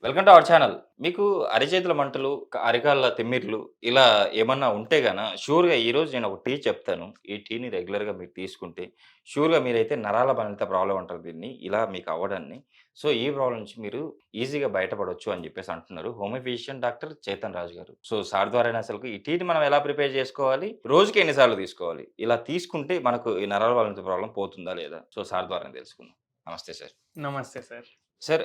Welcome to our channel. మీకు అరిచేతుల మంటలు, అరికాళ్ళ తిమ్మిర్లు ఇలా ఏమన్నా ఉంటే షూర్‌గా ఈరోజు నేను ఒక టీ చెప్తాను. ఈ టీని రెగ్యులర్‌గా మీరు తీసుకుంటే షూర్‌గా మీరైతే నరాల బలహీనత ప్రాబ్లమ్ అంటారు దీన్ని. ఇలా మీకు అవ్వడాన్ని. సో, ఈ ప్రాబ్లమ్ నుంచి మీరు ఈజీగా బయటపడొచ్చు అని చెప్పేసి అంటున్నారు. హోమియో ఫిజిషియన్ డాక్టర్ చేతన్ రాజు గారు. సో, సార్ ద్వారానే అసలుకు ఈ టీని మనం ఎలా ప్రిపేర్ చేసుకోవాలి? రోజుకి ఎన్ని సార్లు తీసుకోవాలి? ఇలా తీసుకుంటే మనకు ఈ నరాల బలహీనత ప్రాబ్లమ్ పోతుందా లేదా? సో, సార్ ద్వారానే తెలుసుకుందాం. నమస్తే సార్. నమస్తే సార్. సార్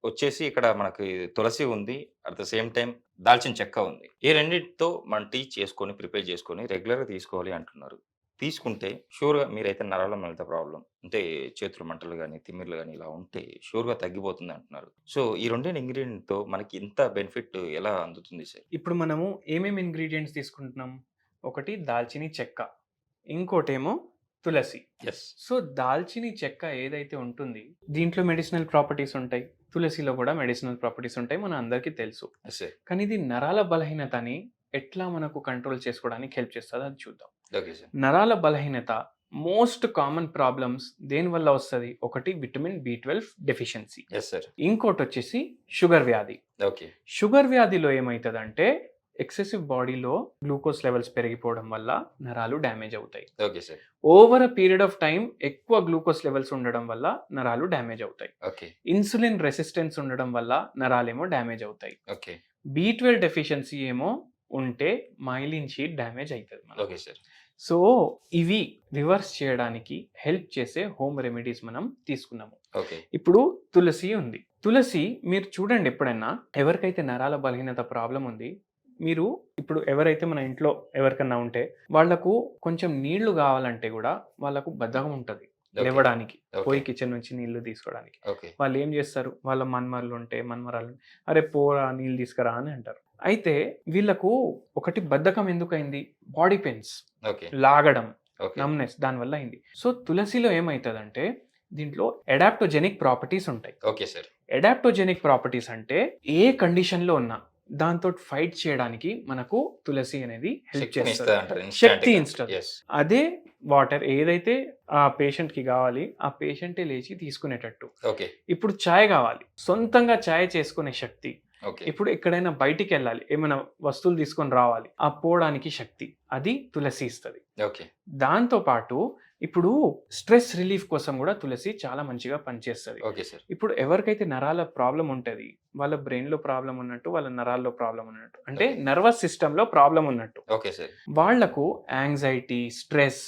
వచ్చేసి ఇక్కడ మనకి తులసి ఉంది. అట్ ద సేమ్ టైమ్ దాల్చిన చెక్క ఉంది. ఈ రెండిటితో మనం టీ చేసుకొని, ప్రిపేర్ చేసుకొని రెగ్యులర్‌గా తీసుకోవాలి అంటున్నారు. తీసుకుంటే షూర్‌గా మీరైతే నరాల మలత ప్రాబ్లమ్ అంటే చేతులు మంటలు గాని, తిమ్మిర్లు గాని ఇలా ఉంటే షూర్‌గా తగ్గిపోతుంది అంటున్నారు. సో, ఈ రెండిటి ఇంగ్రీడియెంట్‌తో మనకి ఇంత బెనిఫిట్ ఎలా అందుతుంది సార్? ఇప్పుడు మనము ఏమేమి ఇంగ్రీడియెంట్స్ తీసుకుంటున్నాం? ఒకటి దాల్చిని చెక్క, ఇంకోటేమో తులసి. యెస్. సో, దాల్చిని చెక్క ఏదైతే ఉంటుంది, దీంట్లో మెడిసినల్ ప్రాపర్టీస్ ఉంటాయి. తులసిలో కూడా మెడిసినల్ ప్రాపర్టీస్ ఉంటాయి. మన అందరికీ తెలుసు. Yes sir. కానీ ఇది నరాల బలహీనతని ఎట్లా మనకు కంట్రోల్ చేసుకోవడానికి హెల్ప్ చేస్తదో అది చూద్దాం. Okay sir. నరాల బలహీనత మోస్ట్ కామన్ ప్రాబ్లమ్స్ దేనివల్ల వస్తది? ఒకటి విటమిన్ బి12 డెఫిషియన్సీ. Yes sir. ఇంకోటొచ్చేసి షుగర్ వ్యాధి. ఓకే. షుగర్ వ్యాధిలో ఏమైతదంటే ఎక్సెసివ్ బాడీలో గ్లూకోజ్ లెవెల్స్ పెరిగిపోవడం వల్ల నరాలు డ్యామేజ్ అవుతాయి. Okay sir. Over a period of time ఎక్కువ గ్లూకోజ్ లెవెల్స్ ఉండడం వల్ల నరాలు డ్యామేజ్ అవుతాయి. ఓకే. ఇన్సులిన్ రెసిస్టెన్స్ ఉండడం వల్ల నరాలేమో డ్యామేజ్ అవుతాయి. ఓకే. బి12 డెఫిషియన్సీ ఏమో ఉంటే మైలిన్ షీట్ డ్యామేజ్ అవుతుంది. Okay sir. సో ఇవి రివర్స్ చేయడానికి హెల్ప్ చేసే హోమ్ రెమెడీస్ మనం తీసుకున్నాము. ఓకే. ఇప్పుడు తులసి ఉంది. తులసి మీరు చూడండి, ఎప్పుడైనా ఎవరికైతే నరాల బలహీనత ప్రాబ్లం ఉంది, మీరు ఇప్పుడు ఎవరైతే మన ఇంట్లో ఎవరికన్నా ఉంటే వాళ్ళకు కొంచెం నీళ్లు కావాలంటే కూడా వాళ్ళకు బద్ధకం ఉంటుంది లేవడానికి, పోయి కిచెన్ నుంచి నీళ్లు తీసుకోవడానికి. వాళ్ళు ఏం చేస్తారు? వాళ్ళ మన్మరాలు ఉంటే మన్మరాలు, అరే పోరా నీళ్ళు తీసుకురా అని అంటారు. అయితే వీళ్ళకు ఒకటి బద్ధకం ఎందుకైంది? బాడీ పెయిన్స్, లాగడం, నమ్నెస్ దానివల్ల అయింది. సో తులసిలో ఏమవుతుందంటే దీంట్లో అడాప్టోజెనిక్ ప్రాపర్టీస్ ఉంటాయి. Okay sir. అడాప్టోజెనిక్ ప్రాపర్టీస్ అంటే ఏ కండిషన్ లో ఉన్నా దాంతో ఫైట్ చేయడానికి మనకు తులసి అనేది హెల్ప్ చేస్తుంది, శక్తి ఇస్తుంది. అదే వాటర్ ఏదైతే ఆ పేషెంట్ కి కావాలి ఆ పేషెంటే లేచి తీసుకునేటట్టు. ఇప్పుడు చాయ్ కావాలి, సొంతంగా చాయ్ చేసుకునే శక్తి. ఇప్పుడు ఎక్కడైనా బయటికి వెళ్ళాలి, ఏమైనా వస్తువులు తీసుకొని రావాలి, ఆ పోవడానికి శక్తి అది తులసి ఇస్తుంది. దాంతో పాటు ఇప్పుడు స్ట్రెస్ రిలీఫ్ కోసం కూడా తులసి చాలా మంచిగా పనిచేస్తుంది. ఇప్పుడు ఎవరికైతే నరాల ప్రాబ్లం ఉంటుంది, వాళ్ళ బ్రెయిన్ లో ప్రాబ్లం ఉన్నట్టు, వాళ్ళ నరాల్లో ప్రాబ్లం ఉన్నట్టు, అంటే నర్వస్ సిస్టమ్ లో ప్రాబ్లం ఉన్నట్టు, వాళ్లకు యాంగ్జైటీ, స్ట్రెస్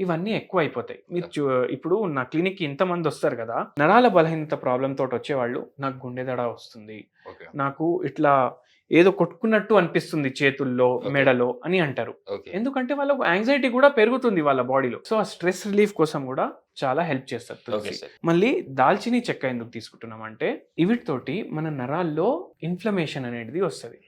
ఇవన్నీ ఎక్కువ అయిపోతాయి. మీరు ఇప్పుడు నా క్లినిక్ కి ఇంతమంది వస్తారు కదా, నరాల బలహీనత ప్రాబ్లం తోటి వచ్చేవాళ్ళు, నాకు గుండె దడ వస్తుంది, నాకు ఇట్లా ఏదో కొట్టుకున్నట్టు అనిపిస్తుంది చేతుల్లో, మెడలో అని అంటారు. ఎందుకంటే వాళ్ళకు యాంగ్జైటీ కూడా పెరుగుతుంది వాళ్ళ బాడీలో. సో ఆ స్ట్రెస్ రిలీఫ్ కోసం కూడా చాలా హెల్ప్ చేస్తారు. మళ్ళీ దాల్చిని చెక్క ఎందుకు తీసుకుంటున్నాం అంటే వీటితోటి మన నరాల్లో ఇన్ఫ్లమేషన్ అనేది వస్తుంది.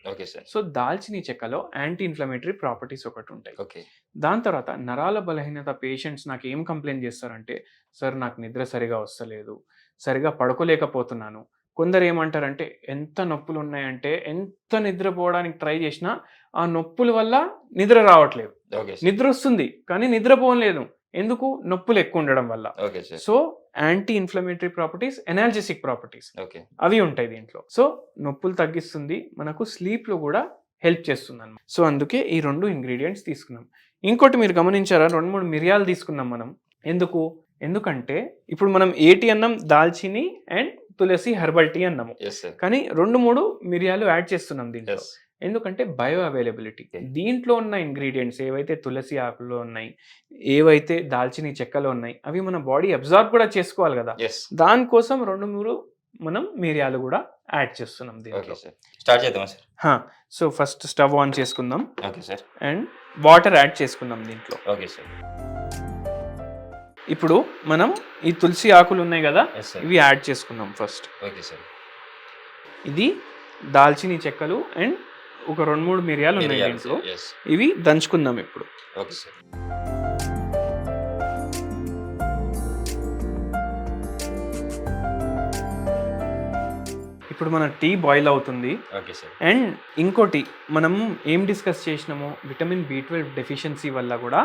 సో దాల్చిని చెక్కలో యాంటీ ఇన్ఫ్లమేటరీ ప్రాపర్టీస్ ఒకటి ఉంటాయి. దాని తర్వాత నరాల బలహీనత పేషెంట్స్ నాకు ఏం కంప్లైంట్ చేస్తారంటే, సార్ నాకు నిద్ర సరిగా వస్తలేదు, సరిగా పడుకోలేకపోతున్నాను. కొందరు ఏమంటారంటే ఎంత నొప్పులు ఉన్నాయంటే ఎంత నిద్రపోవడానికి ట్రై చేసినా ఆ నొప్పుల వల్ల నిద్ర రావట్లేదు. నిద్ర వస్తుంది కానీ నిద్రపోలేదు. ఎందుకు? నొప్పులు ఎక్కువ ఉండడం వల్ల. So anti inflammatory properties, ఎనాల్జెసిక్ properties అవి ఉంటాయి దీంట్లో. సో నొప్పులు తగ్గిస్తుంది, మనకు స్లీప్ లో కూడా హెల్ప్ చేస్తుంది అన్నమాట. సో అందుకే ఈ 2 ఇంగ్రీడియంట్స్ తీసుకున్నాం. ఇంకోటి మీరు గమనించారా, 2-3 మిరియాలు తీసుకున్నాం మనం. ఎందుకంటే ఇప్పుడు మనం ఏటి అన్నం, దాల్చిని అండ్ తులసి హెర్బల్ టీ అన్నాము, కానీ 2-3 మిరియాలు యాడ్ చేస్తున్నాం దీంట్లో. ఎందుకంటే బయో అవైలబిలిటీ. దీంట్లో ఉన్న ఇంగ్రీడియంట్స్ ఏవైతే తులసి ఆకులో ఉన్నాయి, ఏవైతే దాల్చిని చెక్కలో ఉన్నాయి, అవి మన బాడీ అబ్జార్బ్ కూడా చేసుకోవాలి కదా, దానికోసం 2-3 మనం మిరియాలు కూడా యాడ్ చేస్తున్నాం దీంట్లో. స్టార్ట్ చేద్దాం sir. So first stove on చేసుకుందాం అండ్ వాటర్ యాడ్ చేసుకుందాం దీంట్లో. ఇప్పుడు మనం ఈ తులసి ఆకులు ఉన్నాయి కదా, ఇవి యాడ్ చేసుకుందాం ఫస్ట్. ఇది దాల్చిని చెక్కలు అండ్ ఒక 2-3 మిరియాలు ఉన్నాయి దీంట్లో, ఇవి దంచుకుందాం ఇప్పుడు. ఇప్పుడు మన టీ బాయిల్ అవుతుంది. అండ్ ఇంకోటి మనం ఏం డిస్కస్ చేసినామో, విటమిన్ బి12 డెఫిషియన్సీ వల్ల కూడా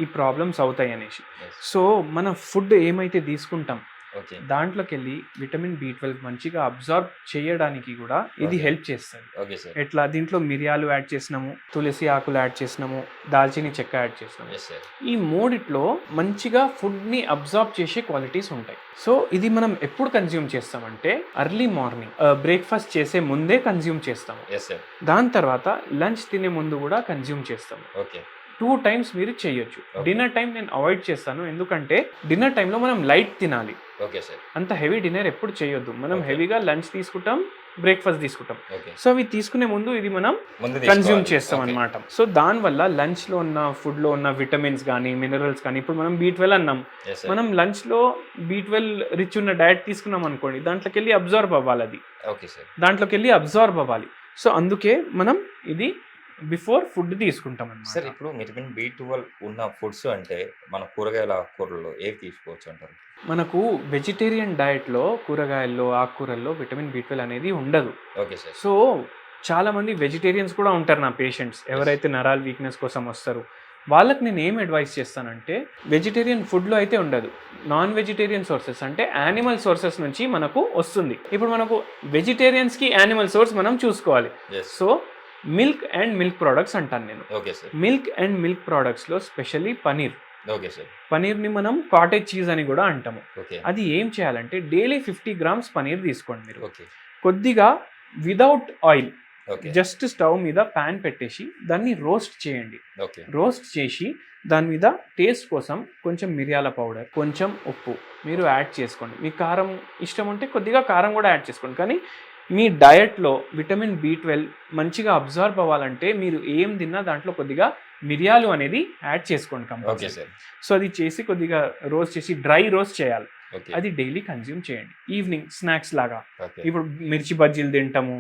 ఈ ప్రాబ్లమ్స్ అవుతాయి అనేసి. సో మన ఫుడ్ ఏమైతే తీసుకుంటాం ఓకే. దాంట్లోకెళ్ళి విటమిన్ బి12 మంచిగా అబ్జార్బ్ చేయడానికి కూడా ఇది ఓకే. హెల్ప్ చేస్తుంది. Okay sir. ఎట్లా దీంట్లో మిరియాలు యాడ్ చేసినాము, తులసి ఆకులు యాడ్ చేసినాము, దాల్చిని చెక్క యాడ్ చేసినాము. Yes sir. ఈ మూడిట్లో మంచిగా ఫుడ్ని అబ్జార్బ్ చేసే క్వాలిటీస్ ఉంటాయి. సో ఇది మనం ఎప్పుడు కన్జ్యూమ్ చేస్తామంటే ఎర్లీ మార్నింగ్ బ్రేక్ఫాస్ట్ చేసే ముందే కన్జ్యూమ్ చేస్తాము. Yes sir. దాని తర్వాత లంచ్ తినే ముందు కూడా కన్జ్యూమ్ చేస్తాము. ఓకే. 2 times మీరు చేయొచ్చు. Okay. డిన్నర్ టైం నేను అవాయిడ్ చేస్తాను, ఎందుకంటే డిన్నర్ టైంలో మనం లైట్ తినాలి. Okay sir. అంత హెవీ డిన్నర్ ఎప్పుడు చేయొద్దు. మనం Okay. హెవీగా లంచ్ తీసుకుంటాం, బ్రేక్ఫాస్ట్ తీసుకుంటాం. ఓకే. సో అవి తీసుకునే ముందు ఇది మనం ముందు కన్జ్యూమ్ తీసుకోవాలి. చేస్తాం ఓకే. అనమాట. సో దానివల్ల లంచ్లో ఉన్న ఫుడ్లో ఉన్న విటమిన్స్ కానీ మినరల్స్ కానీ, ఇప్పుడు మనం B12 అన్నాం, యెస్ సార్. మనం లంచ్లో B12 రిచ్ ఉన్న డయట్ తీసుకున్నాం అనుకోండి, దాంట్లోకి వెళ్ళి అబ్జార్బ్ అవ్వాలి. అది ఓకే సార్. దాంట్లోకి వెళ్ళి అబ్జార్బ్ అవ్వాలి. సో అందుకే మనం ఇది బిఫోర్ ఫుడ్ తీసుకుంటాం సార్ అన్నమాట. ఇప్పుడు విటమిన్ B12 ఉన్న ఫుడ్స్ అంటే మన కూరగాయల ఆకుకూరల్లో ఏవి తీసుకోవచ్చు అంటారు? మనకు వెజిటేరియన్ డయట్లో కూరగాయల్లో ఆకుకూరల్లో విటమిన్ B12 అనేది ఉండదు. Okay sir. సో చాలా మంది వెజిటేరియన్స్ కూడా ఉంటారు నా పేషెంట్స్, ఎవరైతే నరాల వీక్నెస్ కోసం వస్తారో వాళ్ళకి నేను ఏం అడ్వైస్ చేస్తానంటే, వెజిటేరియన్ ఫుడ్లో అయితే ఉండదు, నాన్ వెజిటేరియన్ సోర్సెస్ అంటే యానిమల్ సోర్సెస్ నుంచి మనకు వస్తుంది. ఇప్పుడు మనకు వెజిటేరియన్స్కి యానిమల్ సోర్స్ మనం చూసుకోవాలి. Yes. So milk and milk products అంటాను నేను. Okay sir. Milk and milk ప్రోడక్ట్స్లో స్పెషల్లీ పనీర్, ఓకే సార్. పనీర్ని మనం కాటేజ్ చీజ్ అని కూడా అంటాము. ఓకే. అది ఏం చేయాలంటే డైలీ 50 grams పనీర్ తీసుకోండి మీరు. ఓకే. కొద్దిగా without oil okay. Just stove మీద ప్యాన్ పెట్టేసి దాన్ని రోస్ట్ చేయండి. ఓకే. రోస్ట్ చేసి దాని మీద టేస్ట్ కోసం కొంచెం మిరియాల పౌడర్, కొంచెం ఉప్పు మీరు యాడ్ చేసుకోండి. మీకు కారం ఇష్టం ఉంటే కొద్దిగా కారం కూడా యాడ్ చేసుకోండి. కానీ మీ డయట్లో విటమిన్ B12 మంచిగా అబ్జార్బ్ అవ్వాలంటే మీరు ఏం తిన్నా దాంట్లో కొద్దిగా మిరియాలు అనేది యాడ్ చేసుకోండి ఓకే కంపల్సరీ. సార్. సో అది చేసి కొద్దిగా రోస్ట్ చేసి డ్రై రోస్ట్ చేయాలి. ఓకే. అది డైలీ కన్జ్యూమ్ చేయండి. ఈవినింగ్ స్నాక్స్ లాగా ఓకే. ఇప్పుడు మిర్చి బజ్జీలు తింటాము,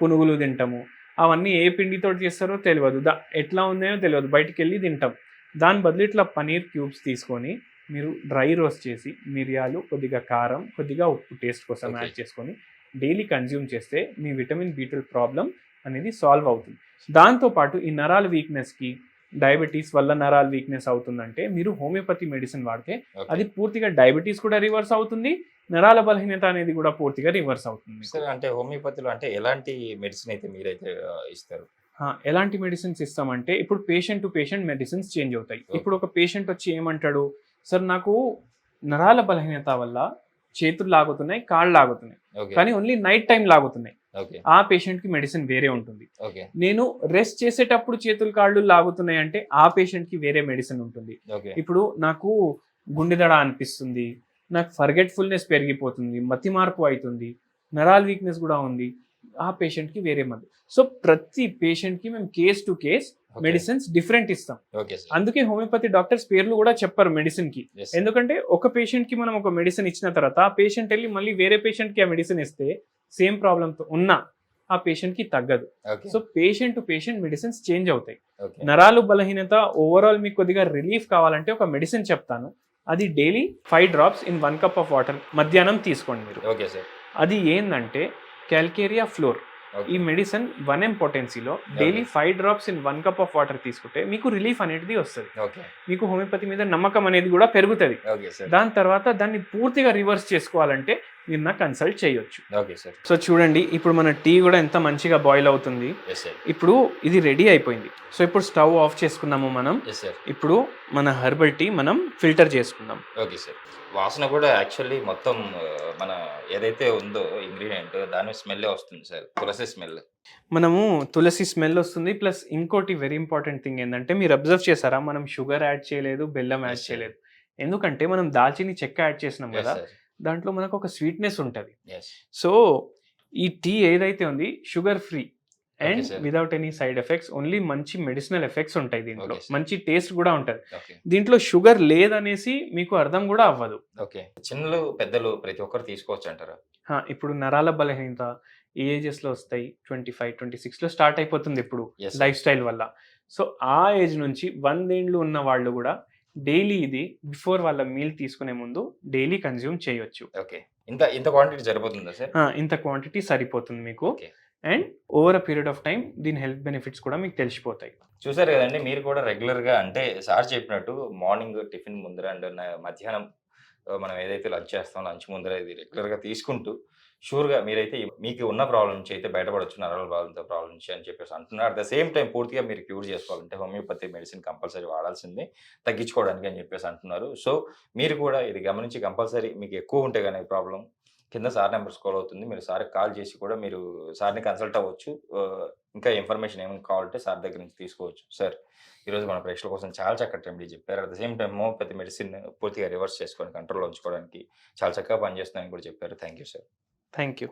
పునుగులు తింటాము, అవన్నీ ఏ పిండితో చేస్తారో తెలియదు, ఎట్లా ఉందో తెలియదు, బయటికి వెళ్ళి తింటాం. దాని బదులు ఇట్లా పనీర్ క్యూబ్స్ తీసుకొని మీరు డ్రై రోస్ట్ చేసి మిరియాలు, కొద్దిగా కారం, కొద్దిగా ఉప్పు టేస్ట్ కోసం Okay. యాడ్ చేసుకొని డైలీ కన్జ్యూమ్ చేస్తే మీ విటమిన్ B12 ప్రాబ్లం అనేది సాల్వ్ అవుతుంది. దాంతోపాటు ఈ నరాల వీక్నెస్కి, డయాబెటీస్ వల్ల నరాల వీక్నెస్ అవుతుందంటే మీరు హోమియోపతి మెడిసిన్ వాడితే ఓకే. అది పూర్తిగా డయాబెటీస్ కూడా రివర్స్ అవుతుంది, నరాల బలహీనత అనేది కూడా పూర్తిగా రివర్స్ అవుతుంది మీకు. సార్ అంటే హోమియోపతిలో అంటే ఎలాంటి మెడిసిన్ అయితే మీరైతే ఇస్తారు? ఎలాంటి మెడిసిన్స్ ఇస్తామంటే ఇప్పుడు patient to patient medicines change అవుతాయి. Okay. ఇప్పుడు ఒక పేషెంట్ వచ్చి ఏమంటాడు, సార్ నాకు నరాల బలహీనత వల్ల చేతులు లాగుతున్నాయి, కాళ్ళు లాగుతున్నాయి, ఓకే. కానీ ఓన్లీ నైట్ టైం లాగుతున్నాయి. ఓకే. ఆ పేషెంట్కి మెడిసిన్ వేరే ఉంటుంది. ఓకే. నేను రెస్ట్ చేసేటప్పుడు చేతులు కాళ్ళు లాగుతున్నాయి అంటే ఆ పేషెంట్కి వేరే మెడిసిన్ ఉంటుంది. ఓకే. ఇప్పుడు నాకు గుండెదడ అనిపిస్తుంది, నాకు ఫర్గెట్ఫుల్నెస్ పెరిగిపోతుంది, మతి మార్పు అవుతుంది, నరాల వీక్నెస్ కూడా ఉంది, ఆ పేషెంట్కి వేరే మందు. సో ప్రతి పేషెంట్కి మేము case to case medicines different ఇస్తాం. Okay sir. అందుకే హోమియోపతి డాక్టర్స్ పేర్లు కూడా చెప్పరు మెడిసిన్కి. Yes. ఎందుకంటే ఒక పేషెంట్కి మనం ఒక మెడిసిన్ ఇచ్చిన తర్వాత ఆ పేషెంట్ వెళ్ళి మళ్ళీ వేరే పేషెంట్కి ఆ మెడిసిన్ ఇస్తే సేమ్ ప్రాబ్లంతో ఉన్నా ఆ పేషెంట్కి తగ్గదు. Okay. So patient to patient medicines change అవుతాయి. ఓకే. నరాలు బలహీనత ఓవరాల్ మీకు కొద్దిగా రిలీఫ్ కావాలంటే ఒక మెడిసిన్ చెప్తాను, అది daily 5 drops in 1 cup of water మధ్యాహ్నం తీసుకోండి మీరు. Okay sir. అది ఏంటంటే క్యాల్కేరియా ఫ్లోర్. ఓకే. ఈ మెడిసిన్ 1 mg పొటెన్సీలో daily 5 drops in 1 cup of water తీసుకుంటే మీకు రిలీఫ్ అనేది వస్తుంది. ఓకే. మీకు హోమియోపతి మీద నమ్మకం అనేది కూడా పెరుగుతుంది. Okay sir. దాని తర్వాత దాన్ని పూర్తిగా రివర్స్ చేసుకోవాలంటే మీరు నాకు కన్సల్ట్ చేయొచ్చు. Okay sir. సో చూడండి, ఇప్పుడు మన టీ కూడా ఎంత మంచిగా బాయిల్ అవుతుంది. Yes sir. ఇప్పుడు ఇది రెడీ అయిపోయింది. సో ఇప్పుడు స్టవ్ ఆఫ్ చేసుకున్నాము మనం. Yes sir. ఇప్పుడు మన హెర్బల్ టీ మనం ఫిల్టర్ చేసుకుందాం. Okay sir. వాసన కూడా యాక్చువల్లీ మొత్తం మన ఏదైతే ఉందో ఇంగ్రీడియంట్ దాని స్మెల్లే వస్తుంది సార్, తులసి స్మెల్. మనము తులసి స్మెల్ వస్తుంది. ప్లస్ ఇంకోటి వెరీ ఇంపార్టెంట్ థింగ్ ఏంటంటే, మీరు అబ్జర్వ్ చేశారా, మనం షుగర్ యాడ్ చేయలేదు, బెల్లం యాడ్ Yes, sir. చేయలేదు. ఎందుకంటే మనం దాల్చిని చెక్క యాడ్ చేసినాం ఎస్ కదా, సార్. దాంట్లో మనకు ఒక స్వీట్నెస్ ఉంటుంది. ఎస్. సో ఈ టీ ఏదైతే ఉంది sugar free and sir. Without any side effects, only మంచి మెడిసినల్ ఎఫెక్ట్స్ ఉంటాయి దీంట్లో. Okay, sir. మంచి టేస్ట్ కూడా ఉంటుంది. ఓకే. దీంట్లో షుగర్ లేదనేసి మీకు అర్థం కూడా అవ్వదు. ఓకే. చిన్నలు పెద్దలు ప్రతి ఒక్కరు తీసుకోవచ్చు అంటారా? ఇప్పుడు నరాల బలహీనత ఏ ఏజెస్లో వస్తాయి, 25-26లో స్టార్ట్ అయిపోతుంది ఇప్పుడు Yes, sir. లైఫ్ స్టైల్ వల్ల. సో ఆ ఏజ్ నుంచి 100 ఏళ్ళు ఉన్న వాళ్ళు కూడా డైలీ ఇది బిఫోర్ వాళ్ళ మీల్ తీసుకునే ముందు డైలీ కన్జ్యూమ్ చేయొచ్చు. ఓకే. ఇంత ఇంత క్వాంటిటీ సరిపోతుందా సార్? ఇంత క్వాంటిటీ సరిపోతుంది మీకు. Okay. And over a period of time దీని హెల్త్ బెనిఫిట్స్ కూడా మీకు తెలిసిపోతాయి. చూసారు కదండి, మీరు కూడా రెగ్యులర్గా అంటే సార్ చెప్పినట్టు మార్నింగ్ టిఫిన్ ముందర అండ్ మధ్యాహ్నం మనం ఏదైతే లంచ్ చేస్తామో లంచ్ ముందర ఇది రెగ్యులర్‌గా తీసుకుంటూ షూర్‌గా మీరైతే మీకు ఉన్న ప్రాబ్లమ్ నుంచి అయితే బయటపడొచ్చు. నరాల బాధలతో ప్రాబ్లమ్ నుంచి అని చెప్పేసి అంటున్నారు. అట్ ద సేమ్ టైమ్ పూర్తిగా మీరు క్యూర్ చేసుకోవాలంటే హోమియోపతి మెడిసిన్ కంపల్సరీ వాడాల్సిందే తగ్గించుకోవడానికి అని చెప్పేసి అంటున్నారు. సో, మీరు కూడా ఇది గమనించి కంపల్సరీ మీకు ఎక్కువ ఉంటే గాని ప్రాబ్లమ్ కింద సార్ నంబర్ స్క్రోల్ అవుతుంది. మీరు సార్‌కి కాల్ చేసి కూడా మీరు సార్‌ని కన్సల్ట్ అవ్వచ్చు. ఇంకా ఇన్ఫర్మేషన్ ఏమైనా కావాలంటే సార్ దగ్గర నుంచి తీసుకోవచ్చు. సార్, ఈరోజు మన ప్రేక్షకుల కోసం చాలా చక్కటి రెమెడీ చెప్పారు. At the same time homeopathy medicine పూర్తిగా రివర్స్ చేసుకొని కంట్రోల్‌లో ఉంచుకోవడానికి చాలా చక్కగా పనిచేస్తుందని కూడా చెప్పారు. Thank you sir. Thank you.